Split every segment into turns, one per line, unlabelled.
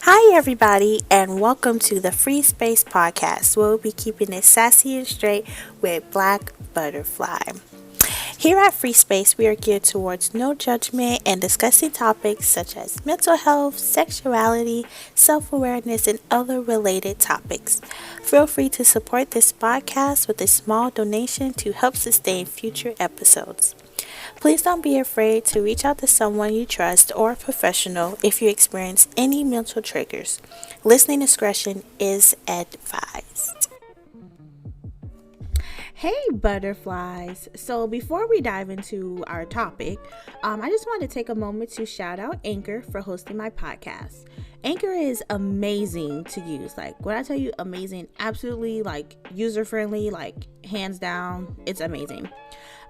Hi, everybody, and welcome to the Free Space Podcast, where we'll be keeping it sassy and straight with Black Butterfly. Here at Free Space, we are geared towards no judgment and discussing topics such as mental health, sexuality, self awareness, and other related topics. Feel free to support this podcast with a small donation to help sustain future episodes. Please don't be afraid to reach out to someone you trust or a professional if you experience any mental triggers. Listening discretion is advised. Hey, butterflies. So, before we dive into our topic, I just want to take a moment to shout out Anchor for hosting my podcast. Anchor is amazing to use. Like, when I tell you amazing, absolutely user friendly, hands down, it's amazing.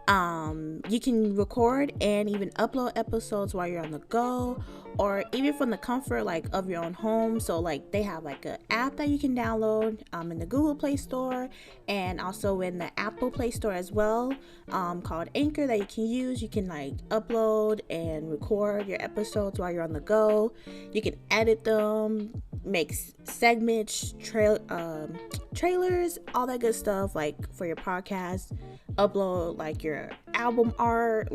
You can record and even upload episodes while you're on the go, or even from the comfort of your own home. So they have an app that you can download in the Google Play Store and also in the Apple Play Store as well, called Anchor, that you can use. You can upload and record your episodes while you're on the go. You can edit them, make segments, trailers, all that good stuff for your podcast. Upload your album art,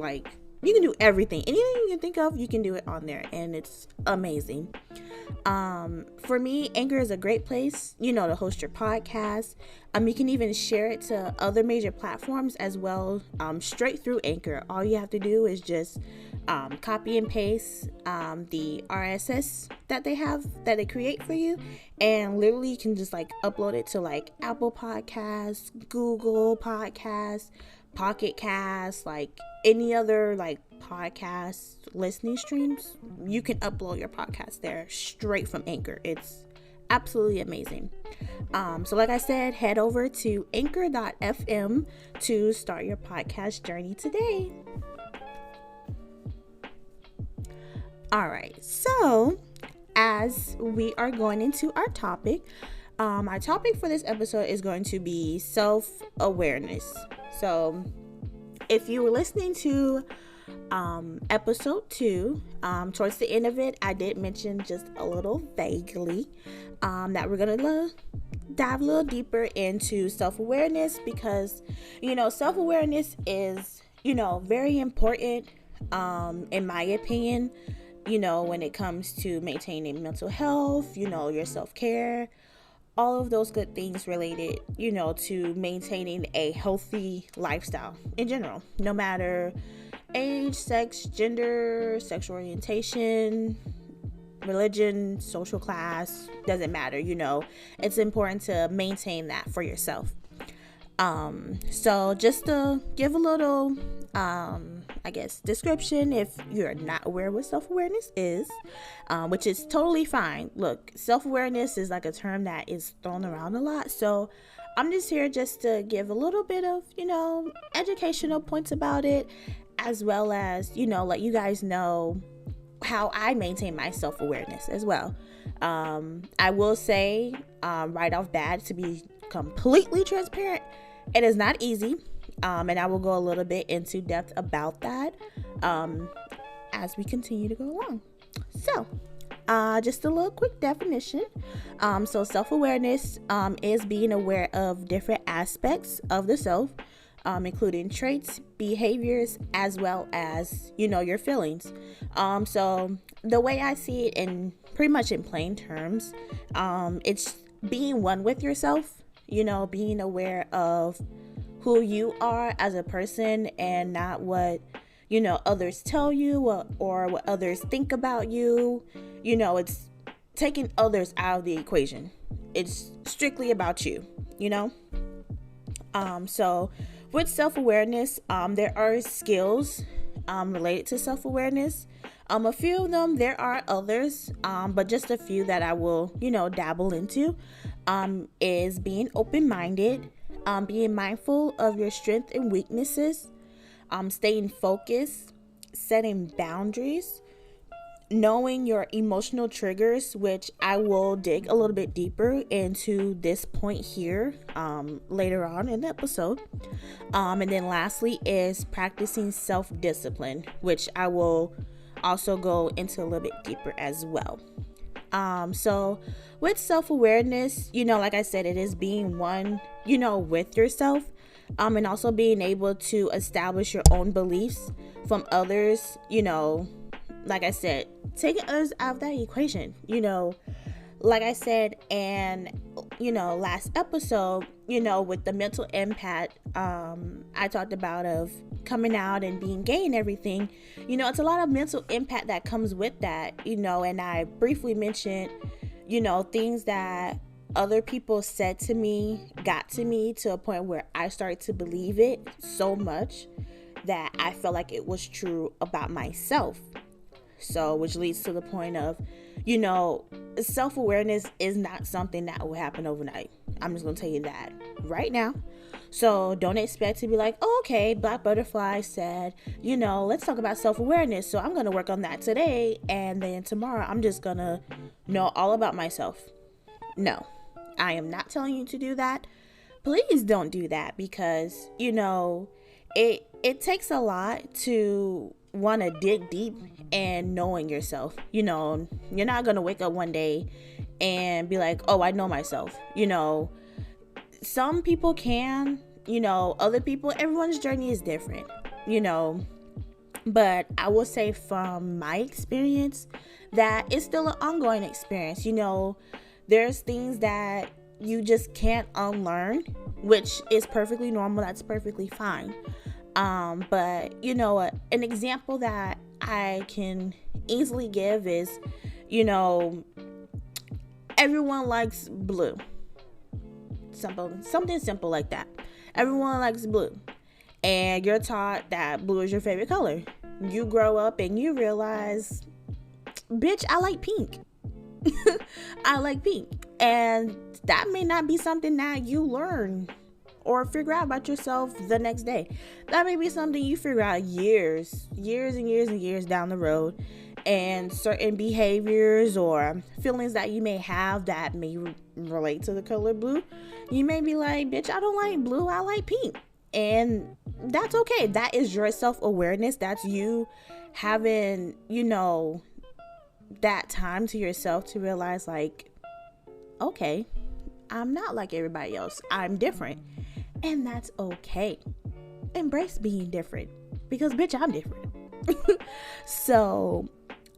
you can do everything. Anything you can think of, you can do it on there, and it's amazing. For me, Anchor is a great place, to host your podcast. You can even share it to other major platforms as well, straight through Anchor. All you have to do is just copy and paste the RSS that they create for you, and literally you can just upload it to Apple Podcasts, Google Podcasts, Pocket Cast, any other podcast listening streams. You can upload your podcast there straight from Anchor. It's absolutely amazing. So like I said, head over to anchor.fm to start your podcast journey today. All right, so as we are going into our topic for this episode is going to be self-awareness. So if you were listening to episode 2, towards the end of it, I did mention just a little vaguely that we're going to dive a little deeper into self-awareness, because, self-awareness is, very important, in my opinion, when it comes to maintaining mental health, your self-care, all of those good things related, to maintaining a healthy lifestyle in general, no matter age, sex, gender, sexual orientation, religion, social class, doesn't matter, it's important to maintain that for yourself. So just to give a little, description, if you're not aware what self-awareness is, which is totally fine. Look, self-awareness is a term that is thrown around a lot. So I'm just here just to give a little bit of, educational points about it, as well as, let you guys know how I maintain my self-awareness as well. I will say, right off bat, to be completely transparent, it is not easy, and I will go a little bit into depth about that as we continue to go along. So, just a little quick definition. So self-awareness is being aware of different aspects of the self, including traits, behaviors, as well as, your feelings. So the way I see it, in pretty much in plain terms, it's being one with yourself, being aware of who you are as a person and not what, others tell you or what others think about you. It's taking others out of the equation. It's strictly about you, So with self-awareness, there are skills related to self-awareness. A few of them, there are others, but just a few that I will, dabble into, is being open-minded, being mindful of your strengths and weaknesses, staying focused, setting boundaries, knowing your emotional triggers, which I will dig a little bit deeper into this point here later on in the episode. And then lastly is practicing self-discipline, which I will also go into a little bit deeper as well. So with self-awareness, like I said, it is being one, with yourself, and also being able to establish your own beliefs from others, like I said, taking others out of that equation, like I said, and last episode, with the mental impact, I talked about of coming out and being gay and everything. It's a lot of mental impact that comes with that, and I briefly mentioned, things that other people said to me got to me to a point where I started to believe it so much that I felt like it was true about myself. So, which leads to the point of, self-awareness is not something that will happen overnight. I'm just going to tell you that right now. So don't expect to be like, oh, okay, Black Butterfly said, let's talk about self-awareness. So I'm going to work on that today. And then tomorrow I'm just going to know all about myself. No, I am not telling you to do that. Please don't do that because, it takes a lot to want to dig deep and knowing yourself. You're not going to wake up one day and be like, oh, I know myself. Some people can, other people, everyone's journey is different, but I will say from my experience that it's still an ongoing experience. There's things that you just can't unlearn, which is perfectly normal. That's perfectly fine. But an example that I can easily give is, everyone likes blue. Something simple like that. Everyone likes blue. And you're taught that blue is your favorite color. You grow up and you realize, bitch, I like pink. I like pink. And that may not be something that you learn or figure out about yourself the next day. That may be something you figure out years and years down the road. And certain behaviors or feelings that you may have that may relate to the color blue, you may be like, bitch, I don't like blue, I like pink. And that's okay. That is your self-awareness. That's you having, that time to yourself to realize like, okay, I'm not like everybody else. I'm different. And that's okay. Embrace being different because bitch, I'm different. So,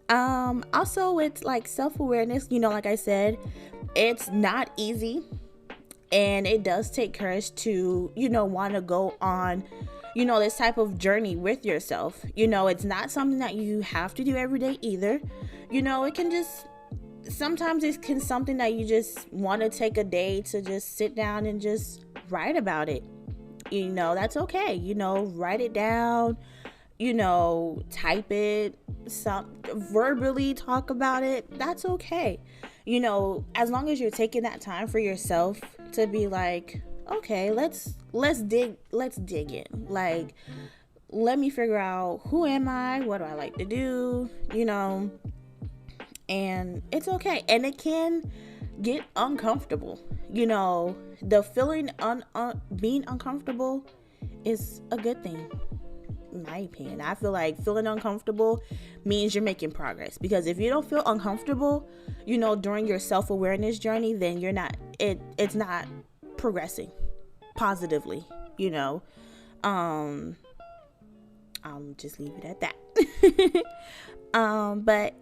also with like self-awareness, like I said, it's not easy and it does take courage to, want to go on, this type of journey with yourself. It's not something that you have to do every day either. It can just, sometimes it can something that you just want to take a day to just sit down and just write about it. That's okay. Write it down, type it, verbally talk about it. That's okay. As long as you're taking that time for yourself to be like, okay, let's dig in. Like, let me figure out who am I? What do I like to do? And it's okay. And it can get uncomfortable. The feeling being uncomfortable is a good thing. In my opinion, I feel like feeling uncomfortable means you're making progress, because if you don't feel uncomfortable, during your self-awareness journey, then you're not, it's not progressing positively, I'll just leave it at that. But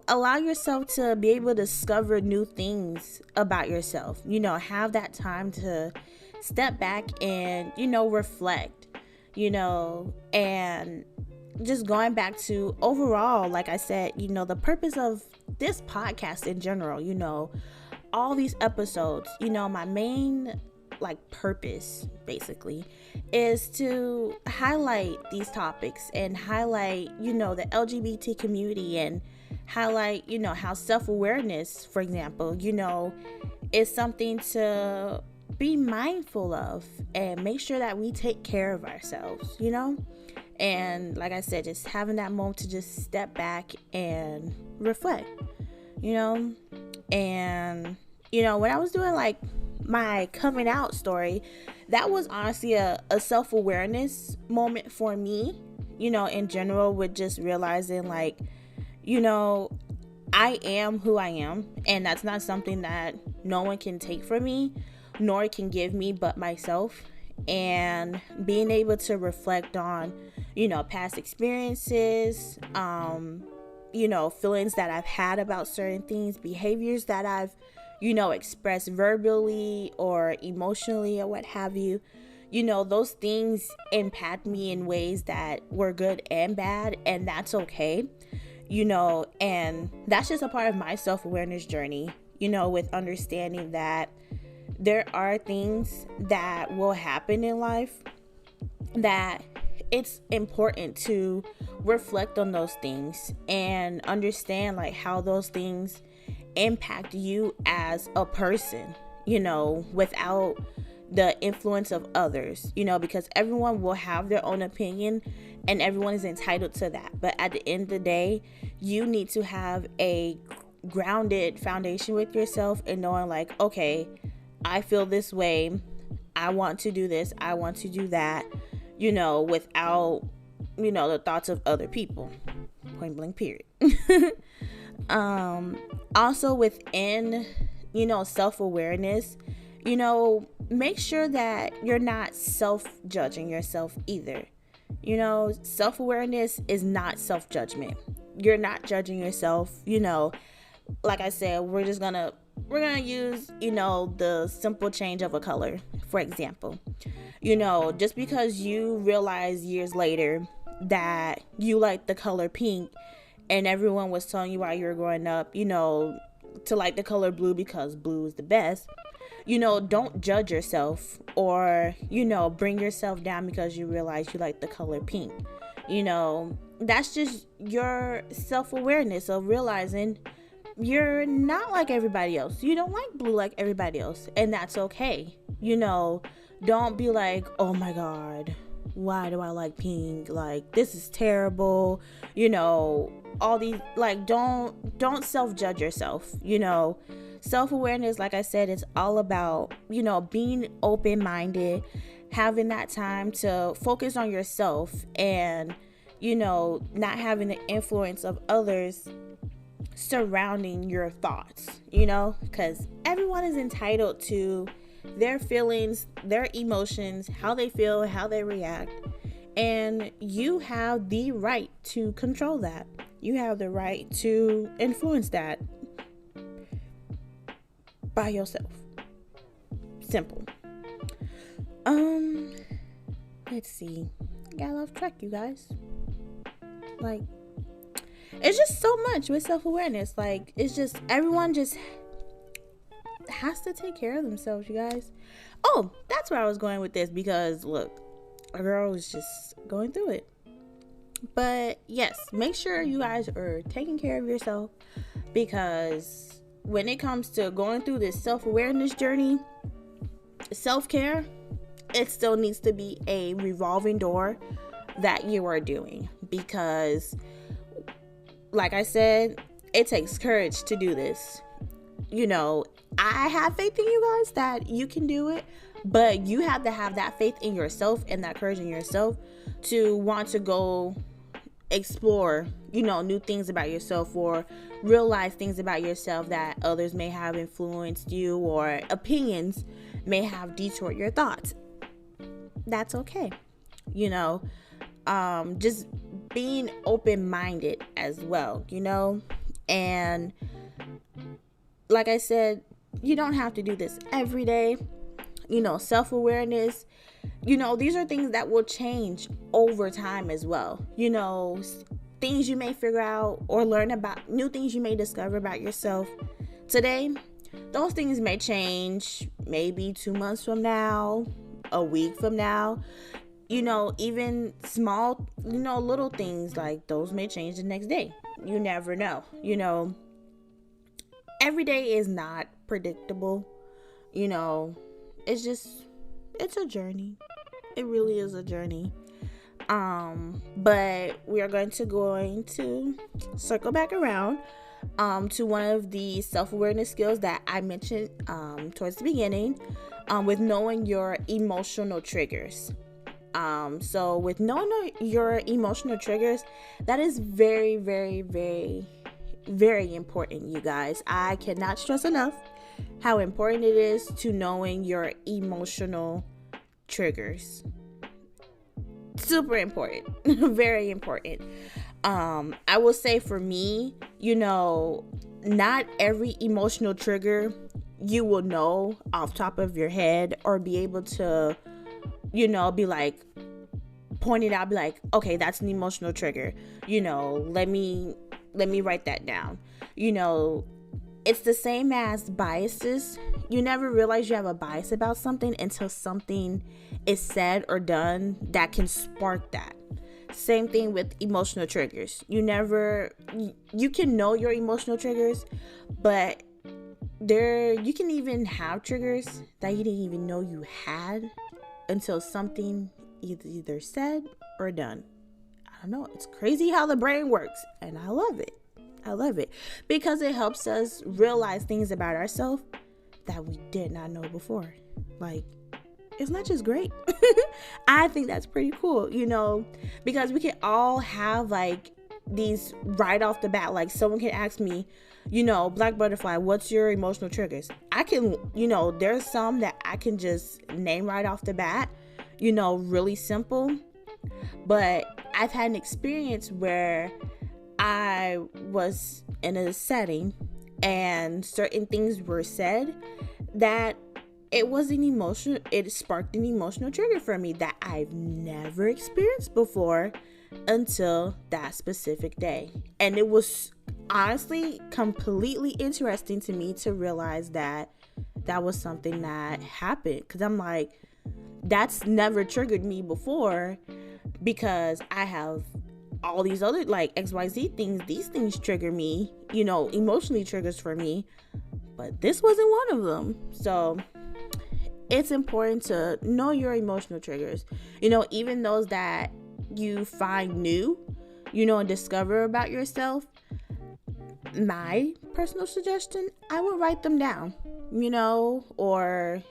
allow yourself to be able to discover new things about yourself, have that time to step back and, reflect, and just going back to overall, like I said, the purpose of this podcast in general, all these episodes, my main purpose basically is to highlight these topics and highlight, the LGBT community, and highlight, how self-awareness, for example, is something to be mindful of and make sure that we take care of ourselves, and like I said, just having that moment to just step back and reflect, and when I was doing my coming out story, that was honestly a self-awareness moment for me, in general, with just realizing I am who I am, and that's not something that no one can take from me, nor can give me but myself. And being able to reflect on, past experiences, feelings that I've had about certain things, behaviors that I've, expressed verbally or emotionally or what have you. Those things impact me in ways that were good and bad, and that's okay. And that's just a part of my self-awareness journey, with understanding that there are things that will happen in life that it's important to reflect on those things and understand like how those things impact you as a person, without the influence of others, because everyone will have their own opinion and everyone is entitled to that. But at the end of the day, you need to have a grounded foundation with yourself and knowing like, okay, I feel this way. I want to do this. I want to do that, without, the thoughts of other people. Point blank, period. Also within, self-awareness, make sure that you're not self-judging yourself either. Self-awareness is not self-judgment. You're not judging yourself. Like I said, we're gonna use, the simple change of a color, for example. Just because you realize years later that you like the color pink and everyone was telling you while you were growing up, to like the color blue because blue is the best, don't judge yourself or, bring yourself down because you realize you like the color pink. That's just your self-awareness of realizing you're not like everybody else. You don't like blue like everybody else, and that's okay. Don't be like, oh my God, why do I like pink? Like, this is terrible. All these, like, don't self-judge yourself. Self-awareness, like I said, is all about, being open-minded, having that time to focus on yourself and, not having the influence of others surrounding your thoughts, because everyone is entitled to their feelings, their emotions, how they feel, how they react, and you have the right to control that. You have the right to influence that by yourself. Simple. Let's see. Got off track, you guys. Like, it's just so much with self-awareness. Like, it's just, everyone just has to take care of themselves, you guys. Oh, that's where I was going with this, because look, a girl was just going through it. But yes, make sure you guys are taking care of yourself, because when it comes to going through this self-awareness journey, self-care, it still needs to be a revolving door that you are doing, because like I said, it takes courage to do this. I have faith in you guys that you can do it, but you have to have that faith in yourself and that courage in yourself to want to go explore, new things about yourself, or realize things about yourself that others may have influenced you, or opinions may have detoured your thoughts. That's okay. Just being open-minded as well, and like I said, you don't have to do this every day. Self-awareness, these are things that will change over time as well. Things you may figure out or learn about, new things you may discover about yourself today, those things may change maybe 2 months from now, a week from now. Even small, little things like those may change the next day. You never know. Every day is not predictable. It's a journey. It really is a journey. But we are going to circle back around to one of the self-awareness skills that I mentioned towards the beginning, with knowing your emotional triggers. So with knowing your emotional triggers, that is very, very, very very important, you guys. I cannot stress enough how important it is to knowing your emotional triggers. Super important. Very important. I will say for me, not every emotional trigger you will know off top of your head or be able to, be like, point it out, be like, okay, that's an emotional trigger. Let me write that down. It's the same as biases. You never realize you have a bias about something until something is said or done that can spark that. Same thing with emotional triggers. You can know your emotional triggers, but you can even have triggers that you didn't even know you had until something either said or done. I don't know. It's crazy how the brain works, and I love it. I love it because it helps us realize things about ourselves that we did not know before. Like, isn't that just great? I think that's pretty cool, because we can all have like these right off the bat. Like, someone can ask me, Black Butterfly, what's your emotional triggers? I can, there's some that I can just name right off the bat, really simple. But I've had an experience where I was in a setting and certain things were said that it sparked an emotional trigger for me that I've never experienced before until that specific day. And it was honestly completely interesting to me to realize that was something that happened, because I'm like, that's never triggered me before, because I have all these other like XYZ things. These things trigger me, emotionally triggers for me, but this wasn't one of them. So it's important to know your emotional triggers, even those that you find new, and discover about yourself. My personal suggestion, I would write them down, or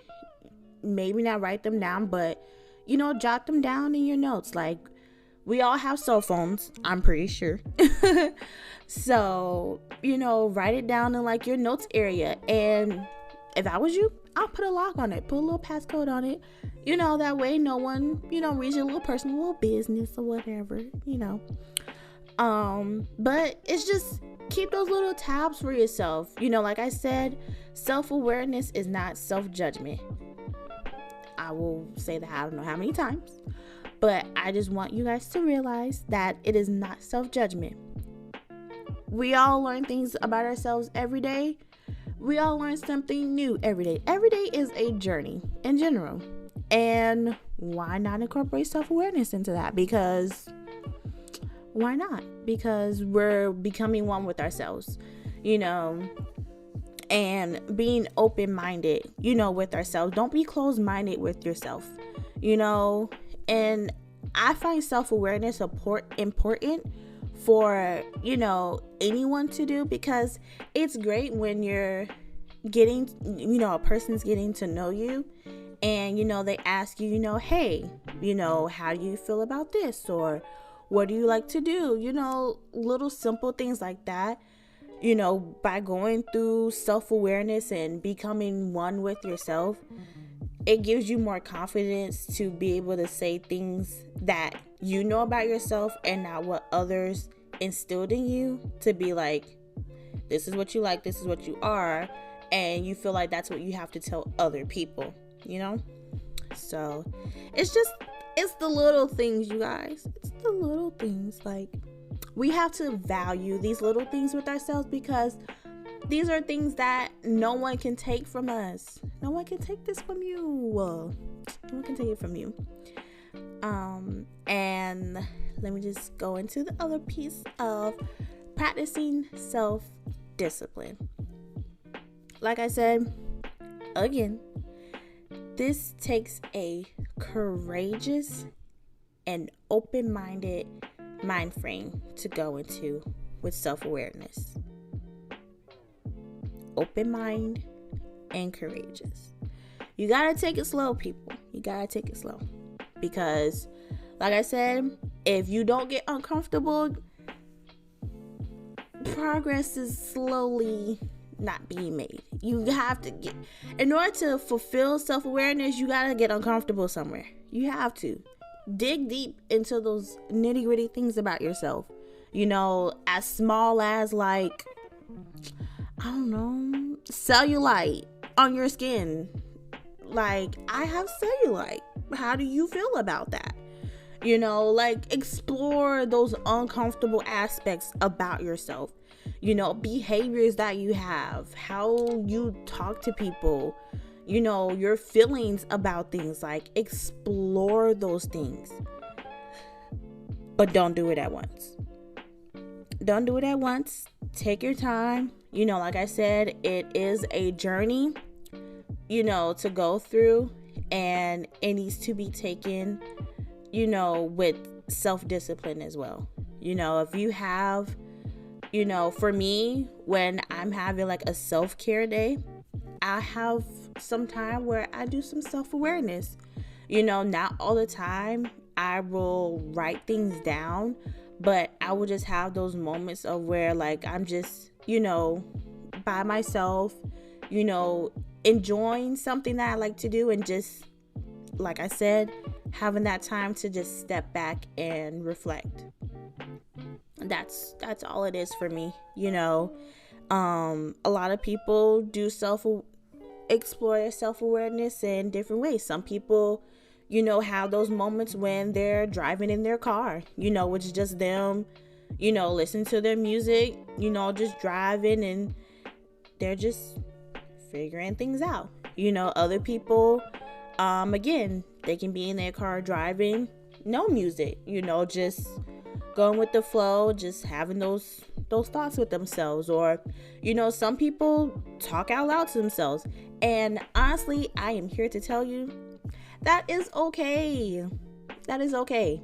maybe not write them down, but, jot them down in your notes. Like, we all have cell phones, I'm pretty sure. So, write it down in like your notes area. And if I was you, I'll put a lock on it, put a little passcode on it, that way no one, reads your little personal little business or whatever, but it's just keep those little tabs for yourself. Like I said, self-awareness is not self-judgment. I will say that I don't know how many times, but I just want you guys to realize that it is not self-judgment. We all learn things about ourselves every day. We all learn something new every day. Every day is a journey in general. And why not incorporate self-awareness into that? Because why not? Because we're becoming one with ourselves, and being open-minded, with ourselves. Don't be closed-minded with yourself, and I find self-awareness important for, anyone to do, because it's great when you're getting, a person's getting to know you and, they ask you, hey, how do you feel about this? Or what do you like to do? Little simple things like that. By going through self-awareness and becoming one with yourself, it gives you more confidence to be able to say things that you know about yourself and not what others instilled in you, to be like, this is what you like, this is what you are, and you feel like that's what you have to tell other people, So it's the little things, you guys. It's the little things. Like, we have to value these little things with ourselves, because these are things that no one can take from us. No one can take this from you. No one can take it from you. And let me just go into the other piece of practicing self-discipline. Like I said, again, this takes a courageous and open-minded mind frame to go into with self-awareness. Open mind and courageous. You gotta take it slow, people. You gotta take it slow. Because, like I said, if you don't get uncomfortable, progress is slowly not being made. You have to get, in order to fulfill self-awareness, you got to get uncomfortable somewhere. You have to dig deep into those nitty-gritty things about yourself. As small as, like, I don't know, cellulite on your skin. Like, I have cellulite. How do you feel about that? Like, explore those uncomfortable aspects about yourself. Behaviors that you have, how you talk to people, your feelings about things. Like, explore those things. But don't do it at once. Don't do it at once. Take your time. Like I said, it is a journey, to go through, and it needs to be taken, with self-discipline as well. If you have, for me, when I'm having like a self-care day, I have some time where I do some self-awareness. Not all the time I will write things down, but I will just have those moments of where, like, I'm just, by myself, enjoying something that I like to do, and just, like I said, having that time to just step back and reflect. That's all it is for me. A lot of people do explore their self-awareness in different ways. Some people, have those moments when they're driving in their car, which is just them, listen to their music, just driving, and they're just figuring things out. Other people, again, they can be in their car driving, no music, just going with the flow, just having those thoughts with themselves. Or, some people talk out loud to themselves. And honestly, I am here to tell you that is okay. That is okay.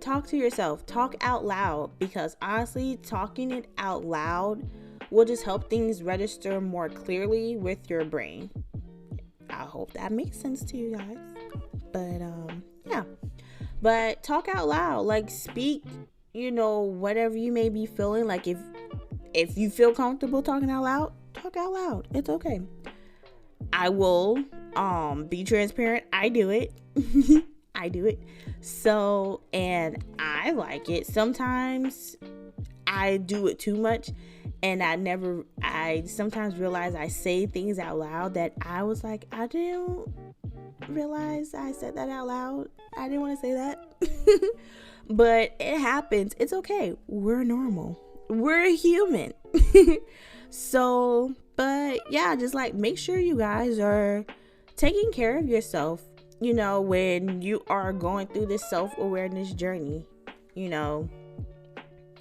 Talk to yourself. Talk out loud, because honestly, talking it out loud will just help things register more clearly with your brain. I hope that makes sense to you guys. But yeah. But talk out loud. Like, speak, whatever you may be feeling. Like, if you feel comfortable talking out loud, talk out loud. It's okay. I will be transparent. I do it. I do it. So, and I like it. Sometimes I do it too much, and I sometimes realize I say things out loud that I was like, I didn't realize I said that out loud. I didn't want to say that. But it happens. It's okay. We're normal. We're human. So, but yeah, just like make sure you guys are taking care of yourself, when you are going through this self-awareness journey.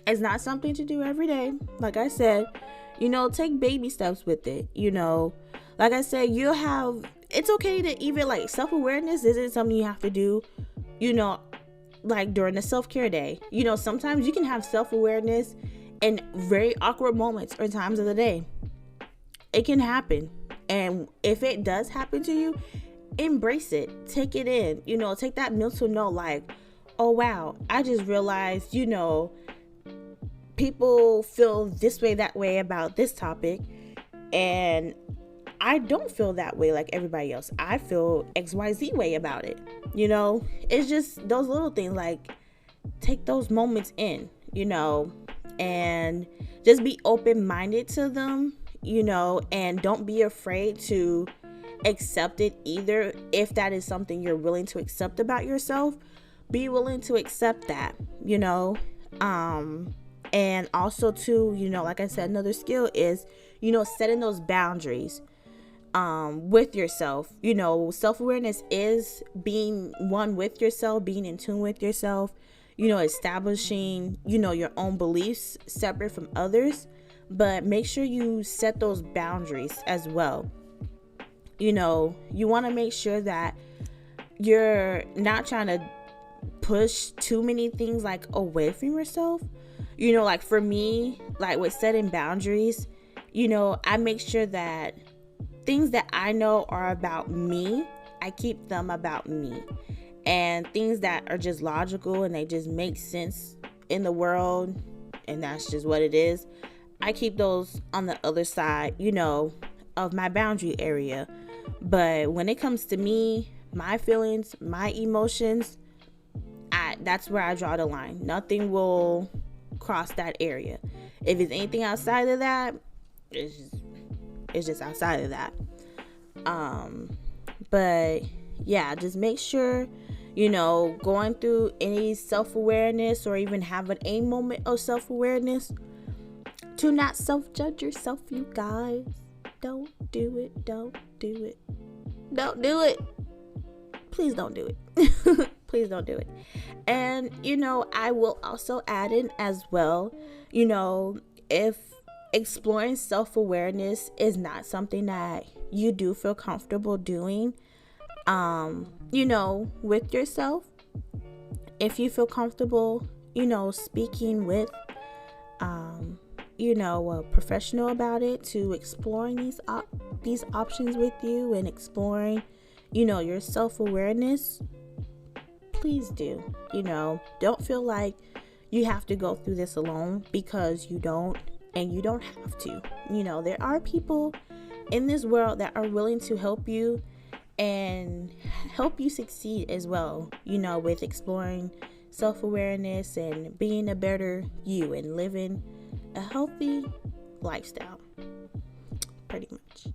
It's not something to do every day. Like I said, take baby steps with it. Like I said, it's okay to even, like, self-awareness isn't something you have to do, like during the self-care day. Sometimes you can have self-awareness in very awkward moments or times of the day. It can happen. And if it does happen to you, embrace it. Take it in. Take that mental note, like, oh wow, I just realized, people feel this way, that way about this topic, and I don't feel that way like everybody else. I feel XYZ way about it. It's just those little things, like, take those moments in, and just be open-minded to them, and don't be afraid to accept it either. If that is something you're willing to accept about yourself, be willing to accept that, and also too, like I said, another skill is, setting those boundaries with yourself. Self-awareness is being one with yourself, being in tune with yourself, establishing, your own beliefs separate from others. But make sure you set those boundaries as well. You want to make sure that you're not trying to push too many things, like, away from yourself. Like, for me, like, with setting boundaries, I make sure that things that I know are about me, I keep them about me. And things that are just logical and they just make sense in the world and that's just what it is. I keep those on the other side, of my boundary area. But when it comes to me, my feelings, my emotions, that's where I draw the line. Nothing will cross that area. If it's anything outside of that, it's just outside of that. But yeah, just make sure, going through any self-awareness or even having a moment of self-awareness, to not self-judge yourself, you guys. Don't do it. Don't do it. Don't do it. Please don't do it. Please don't do it. And, I will also add in as well, if exploring self-awareness is not something that you do feel comfortable doing, with yourself, if you feel comfortable, speaking with, a professional about it, to exploring these options with you and exploring, your self-awareness, please do. Don't feel like you have to go through this alone, because you don't, and you don't have to. There are people in this world that are willing to help you and help you succeed as well, with exploring self-awareness and being a better you and living a healthy lifestyle, pretty much.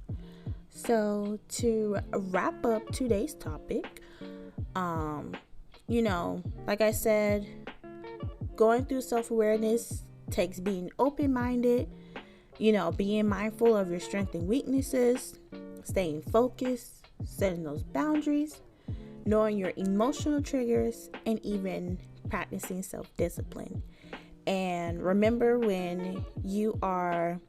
So to wrap up today's topic, like I said, going through self-awareness takes being open-minded, being mindful of your strengths and weaknesses, staying focused, setting those boundaries, knowing your emotional triggers, and even practicing self-discipline. And remember, when you are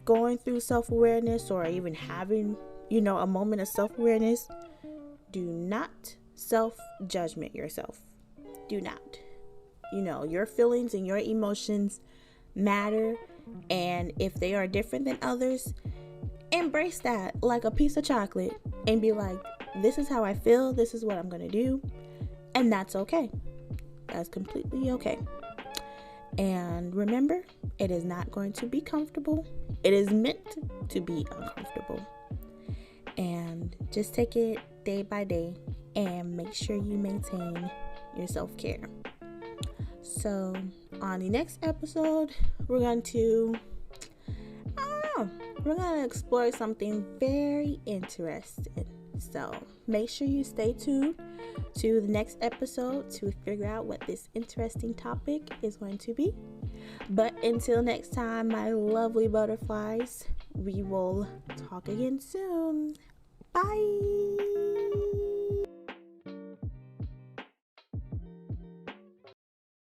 going through self-awareness or even having, a moment of self-awareness, do not self-judgment yourself. Do not. Your feelings and your emotions matter, and if they are different than others, embrace that like a piece of chocolate and be like, this is how I feel, this is what I'm going to do, and that's okay. That's completely okay. And remember, it is not going to be comfortable. It is meant to be uncomfortable. And just take it day by day and make sure you maintain your self-care. So on the next episode, we're going to explore something very interesting. So make sure you stay tuned to the next episode to figure out what this interesting topic is going to be. But until next time, my lovely butterflies, we will talk again soon. Bye.